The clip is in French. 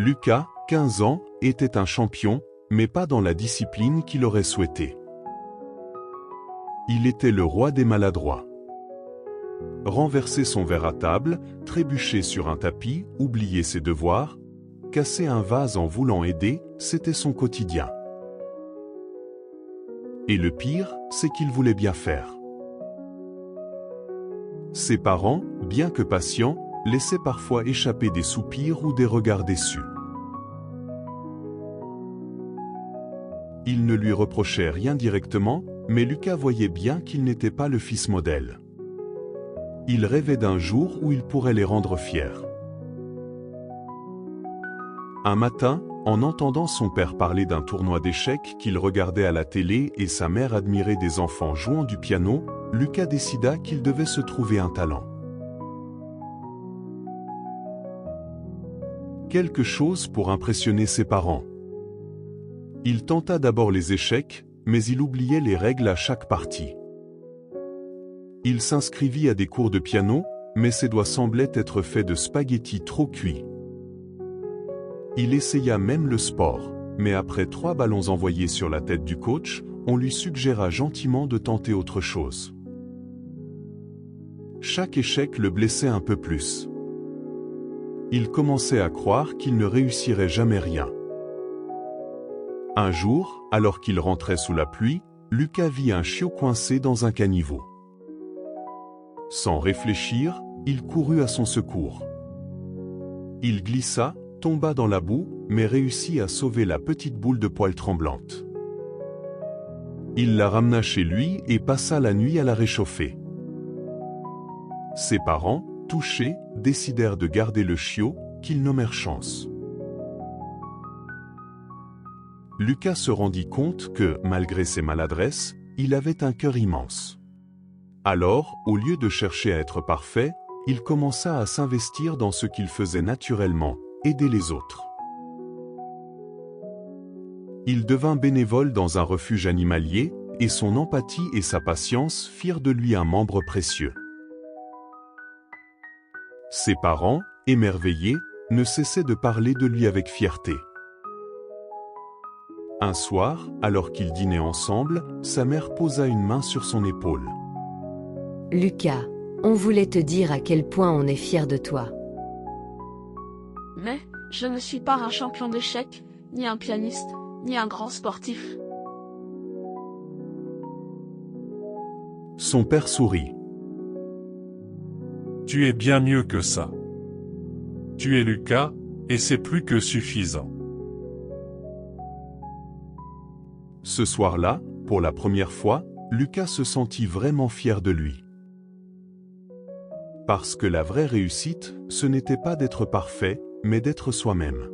Lucas, 15 ans, était un champion, mais pas dans la discipline qu'il aurait souhaité. Il était le roi des maladroits. Renverser son verre à table, trébucher sur un tapis, oublier ses devoirs, casser un vase en voulant aider, c'était son quotidien. Et le pire, c'est qu'il voulait bien faire. Ses parents, bien que patients, laissaient parfois échapper des soupirs ou des regards déçus. Ils ne lui reprochaient rien directement, mais Lucas voyait bien qu'il n'était pas le fils modèle. Il rêvait d'un jour où il pourrait les rendre fiers. Un matin, en entendant son père parler d'un tournoi d'échecs qu'il regardait à la télé et sa mère admirer des enfants jouant du piano, Lucas décida qu'il devait se trouver un talent. Quelque chose pour impressionner ses parents. Il tenta d'abord les échecs, mais il oubliait les règles à chaque partie. Il s'inscrivit à des cours de piano, mais ses doigts semblaient être faits de spaghettis trop cuits. Il essaya même le sport, mais après 3 ballons envoyés sur la tête du coach, on lui suggéra gentiment de tenter autre chose. Chaque échec le blessait un peu plus. Il commençait à croire qu'il ne réussirait jamais rien. Un jour, alors qu'il rentrait sous la pluie, Lucas vit un chiot coincé dans un caniveau. Sans réfléchir, il courut à son secours. Il glissa, tomba dans la boue, mais réussit à sauver la petite boule de poil tremblante. Il la ramena chez lui et passa la nuit à la réchauffer. Ses parents, touchés, décidèrent de garder le chiot, qu'ils nommèrent Chance. Lucas se rendit compte que, malgré ses maladresses, il avait un cœur immense. Alors, au lieu de chercher à être parfait, il commença à s'investir dans ce qu'il faisait naturellement, aider les autres. Il devint bénévole dans un refuge animalier, et son empathie et sa patience firent de lui un membre précieux. Ses parents, émerveillés, ne cessaient de parler de lui avec fierté. Un soir, alors qu'ils dînaient ensemble, sa mère posa une main sur son épaule. « Lucas, on voulait te dire à quel point on est fiers de toi. » Mais, je ne suis pas un champion d'échecs, ni un pianiste, ni un grand sportif. Son père sourit. Tu es bien mieux que ça. Tu es Lucas, et c'est plus que suffisant. Ce soir-là, pour la première fois, Lucas se sentit vraiment fier de lui. Parce que la vraie réussite, ce n'était pas d'être parfait, mais d'être soi-même.